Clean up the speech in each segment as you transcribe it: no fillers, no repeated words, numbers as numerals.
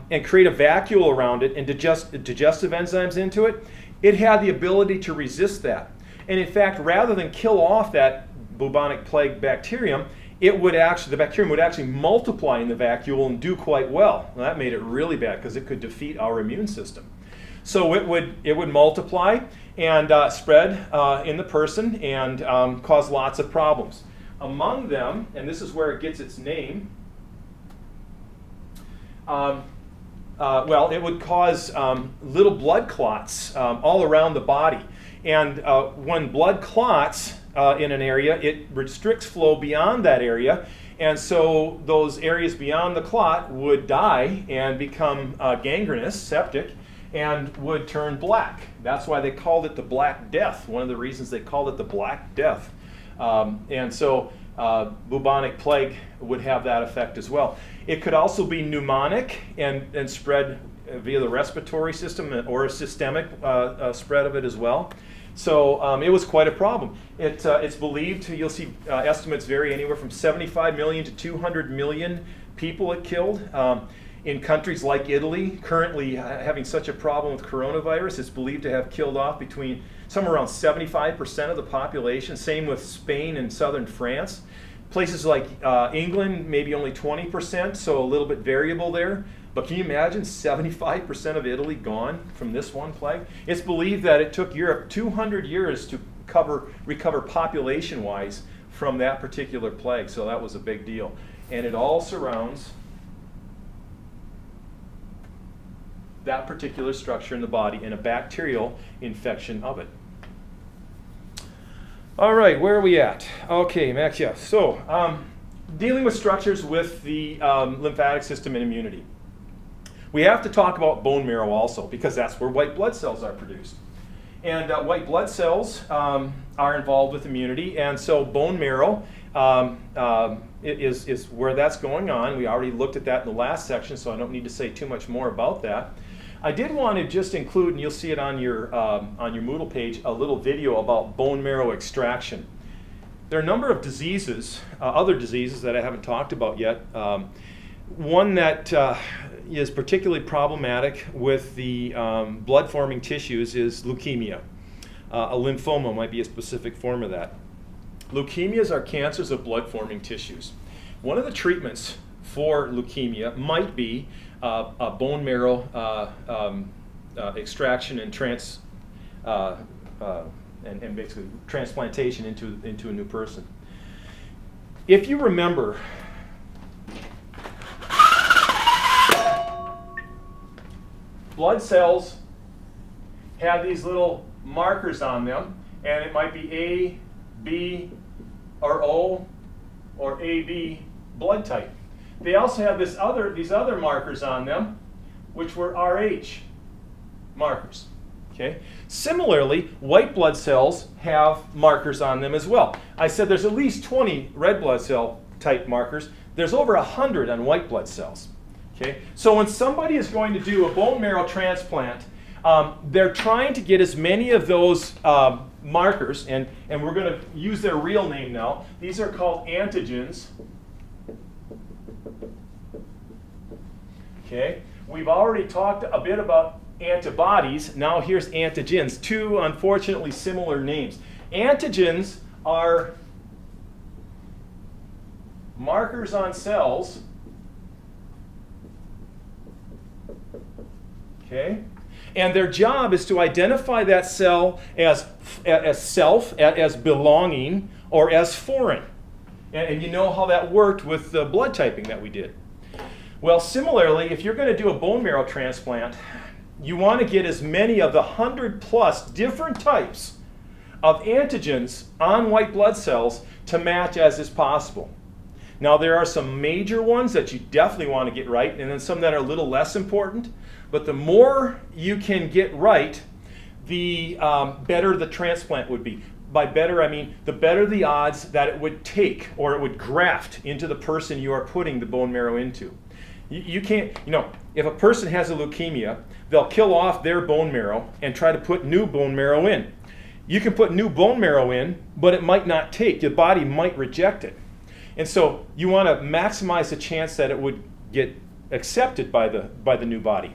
and create a vacuole around it and digestive enzymes into it, it had the ability to resist that. And in fact, rather than kill off that bubonic plague bacterium, the bacterium would actually multiply in the vacuole and do quite well. And that made it really bad because it could defeat our immune system. So it would multiply and spread in the person and cause lots of problems. Among them, and this is where it gets its name, well, it would cause little blood clots all around the body. And when blood clots in an area, it restricts flow beyond that area. And so those areas beyond the clot would die and become gangrenous, septic, and would turn black. That's why they called it the Black Death. One of the reasons they called it the Black Death. And so bubonic plague would have that effect as well. It could also be pneumonic and spread via the respiratory system or a systemic spread of it as well. So it was quite a problem. It's believed, you'll see estimates vary anywhere from 75 million to 200 million people it killed. In countries like Italy, currently having such a problem with coronavirus, it's believed to have killed off between somewhere around 75% of the population. Same with Spain and southern France. Places like England, maybe only 20%, so a little bit variable there. But can you imagine 75% of Italy gone from this one plague? It's believed that it took Europe 200 years to recover population-wise from that particular plague, so that was a big deal. And it all surrounds that particular structure in the body and a bacterial infection of it. All right, where are we at? Okay, Max, yeah. So, dealing with structures with the lymphatic system and immunity. We have to talk about bone marrow also, because that's where white blood cells are produced. And white blood cells are involved with immunity, and so bone marrow is where that's going on. We already looked at that in the last section, so I don't need to say too much more about that. I did want to just include, and you'll see it on your Moodle page, a little video about bone marrow extraction. There are a number of diseases, other diseases that I haven't talked about yet. One that is particularly problematic with the blood-forming tissues is leukemia. A lymphoma might be a specific form of that. Leukemias are cancers of blood-forming tissues. One of the treatments for leukemia might be a bone marrow extraction and basically transplantation into a new person. If you remember, blood cells have these little markers on them, and it might be A, B, or O, or AB blood type. They also have these other markers on them, which were RH markers. Okay? Similarly, white blood cells have markers on them as well. I said there's at least 20 red blood cell type markers. There's over 100 on white blood cells. Okay? So when somebody is going to do a bone marrow transplant, they're trying to get as many of those markers, and we're going to use their real name now. These are called antigens. Okay? We've already talked a bit about antibodies. Now here's antigens, two unfortunately similar names. Antigens are markers on cells, okay? And their job is to identify that cell as self, as belonging, or as foreign. And you know how that worked with the blood typing that we did. Well, similarly, if you're going to do a bone marrow transplant, you want to get as many of the 100+ different types of antigens on white blood cells to match as is possible. Now, there are some major ones that you definitely want to get right, and then some that are a little less important. But the more you can get right, the better the transplant would be. By better, I mean the better the odds that it would take or it would graft into the person you are putting the bone marrow into. You can't, if a person has a leukemia, they'll kill off their bone marrow and try to put new bone marrow in. You can put new bone marrow in, but it might not take. Your body might reject it. And so you want to maximize the chance that it would get accepted by the new body.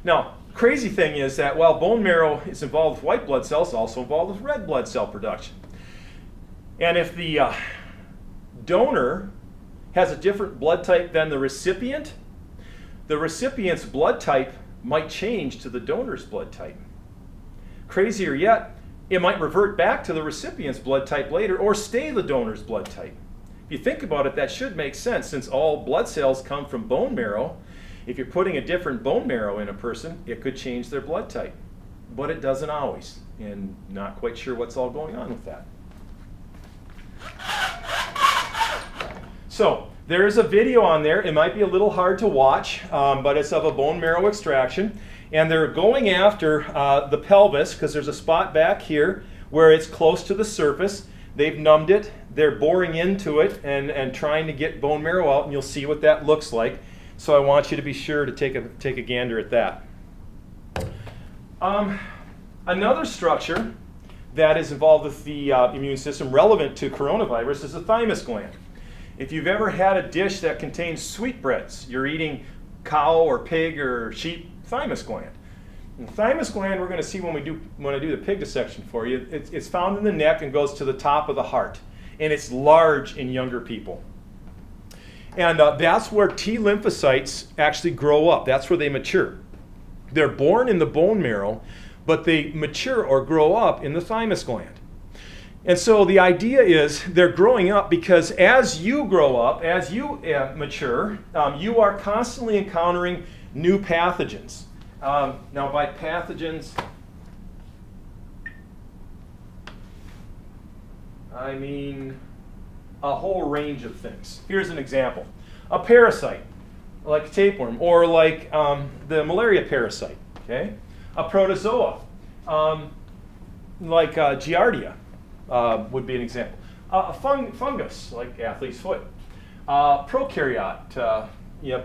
Now, crazy thing is that while bone marrow is involved with white blood cells, it's also involved with red blood cell production. And if the donor has a different blood type than the recipient's blood type might change to the donor's blood type. Crazier yet, it might revert back to the recipient's blood type later or stay the donor's blood type. If you think about it, that should make sense since all blood cells come from bone marrow. If you're putting a different bone marrow in a person, it could change their blood type. But it doesn't always, and not quite sure what's all going on with that. So, there's a video on there. It might be a little hard to watch, but it's of a bone marrow extraction. And they're going after the pelvis because there's a spot back here where it's close to the surface. They've numbed it. They're boring into it and trying to get bone marrow out, and you'll see what that looks like. So I want you to be sure to take a gander at that. Another structure that is involved with the immune system relevant to coronavirus is the thymus gland. If you've ever had a dish that contains sweetbreads, you're eating cow or pig or sheep thymus gland. And the thymus gland we're going to see when I do the pig dissection for you. It's found in the neck and goes to the top of the heart. And it's large in younger people. And that's where T lymphocytes actually grow up. That's where they mature. They're born in the bone marrow, but they mature or grow up in the thymus gland. And so the idea is they're growing up because as you grow up, as you mature, you are constantly encountering new pathogens. Now by pathogens, I mean a whole range of things. Here's an example. A parasite, like a tapeworm, or like the malaria parasite, okay? A protozoa, like Giardia would be an example. A fungus, like athlete's foot. Prokaryote,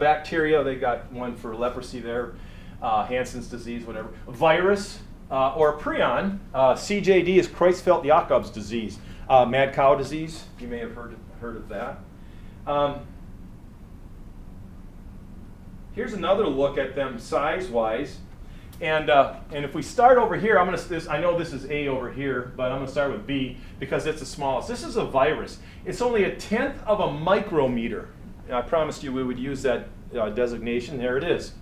bacteria, they got one for leprosy there, Hansen's disease, whatever. A virus, or a prion, CJD is Creutzfeldt-Jakob's disease. Mad cow disease, you may have heard of that. Here's another look at them size-wise. And if we start over here, I know this is A over here, but I'm going to start with B because it's the smallest. This is a virus. It's only 1/10 of a micrometer. I promised you we would use that designation. There it is.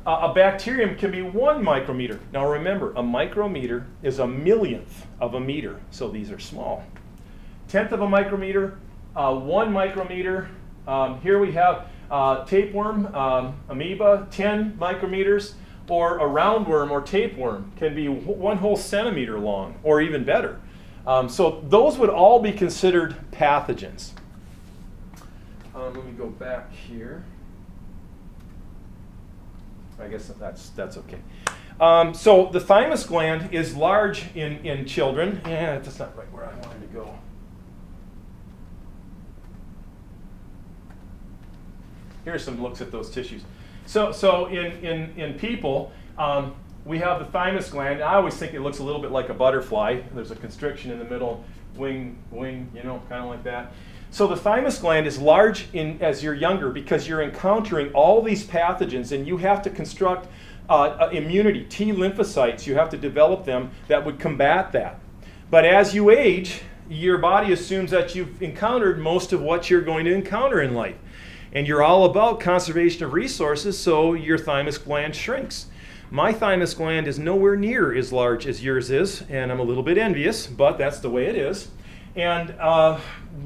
A bacterium can be 1 micrometer. Now remember, a micrometer is 1/1,000,000th of a meter, so these are small. 1/10 of a micrometer, 1 micrometer. Here we have tapeworm, amoeba, 10 micrometers, or a roundworm or tapeworm can be 1 whole centimeter long, or even better. So those would all be considered pathogens. Let me go back here. I guess that's okay. So the thymus gland is large in children. Yeah, that's not right where I wanted to go. Here's some looks at those tissues. So in people, we have the thymus gland. I always think it looks a little bit like a butterfly. There's a constriction in the middle, wing, kind of like that. So the thymus gland is large as you're younger because you're encountering all these pathogens, and you have to construct immunity, T lymphocytes. You have to develop them that would combat that. But as you age, your body assumes that you've encountered most of what you're going to encounter in life. And you're all about conservation of resources, so your thymus gland shrinks. My thymus gland is nowhere near as large as yours is, and I'm a little bit envious, but that's the way it is. And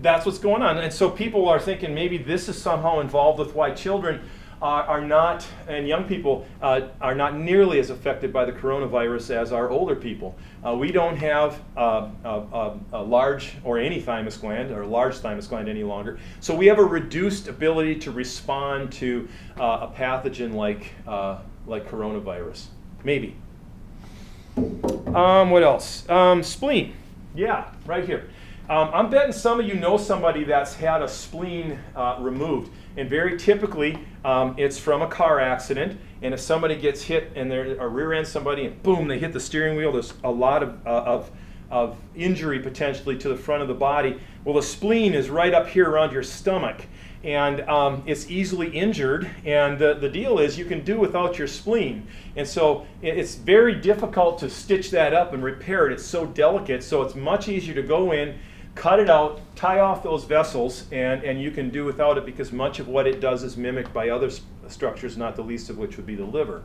that's what's going on. And so people are thinking maybe this is somehow involved with why children are not, and young people are not nearly as affected by the coronavirus as our older people. We don't have a large or any thymus gland, or a large thymus gland any longer. So we have a reduced ability to respond to a pathogen like coronavirus. Maybe. What else? Spleen. Yeah, right here. I'm betting some of you know somebody that's had a spleen removed. And very typically, it's from a car accident. And if somebody gets hit and they're a rear end somebody, and boom, they hit the steering wheel, there's a lot of injury potentially to the front of the body. Well, the spleen is right up here around your stomach. and it's easily injured. And the deal is you can do without your spleen. And so it's very difficult to stitch that up and repair it. It's so delicate, so it's much easier to go in, cut it out, tie off those vessels, and you can do without it because much of what it does is mimicked by other structures, not the least of which would be the liver.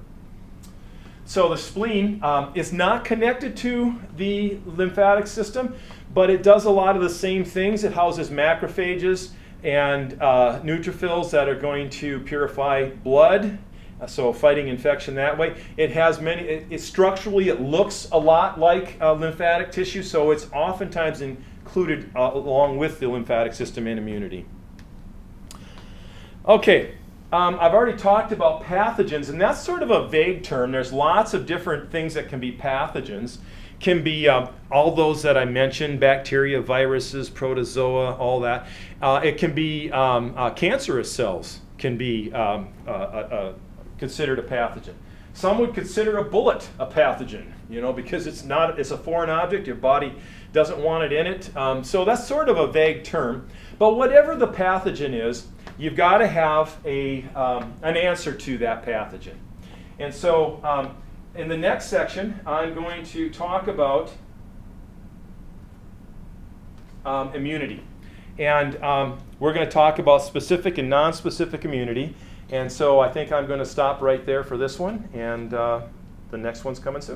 So the spleen is not connected to the lymphatic system, but it does a lot of the same things. It houses macrophages and neutrophils that are going to purify blood, so fighting infection that way. It has many, structurally it looks a lot like lymphatic tissue, so it's oftentimes included along with the lymphatic system in immunity. Okay. I've already talked about pathogens, and that's sort of a vague term. There's lots of different things that can be pathogens. Can be all those that I mentioned, bacteria, viruses, protozoa, all that. It can be cancerous cells can be considered a pathogen. Some would consider a bullet a pathogen, you know, because it's a foreign object, your body doesn't want it in it. So that's sort of a vague term. But whatever the pathogen is, you've got to have an answer to that pathogen. And so in the next section, I'm going to talk about immunity. And we're going to talk about specific and non-specific immunity. And so I think I'm going to stop right there for this one, and the next one's coming soon.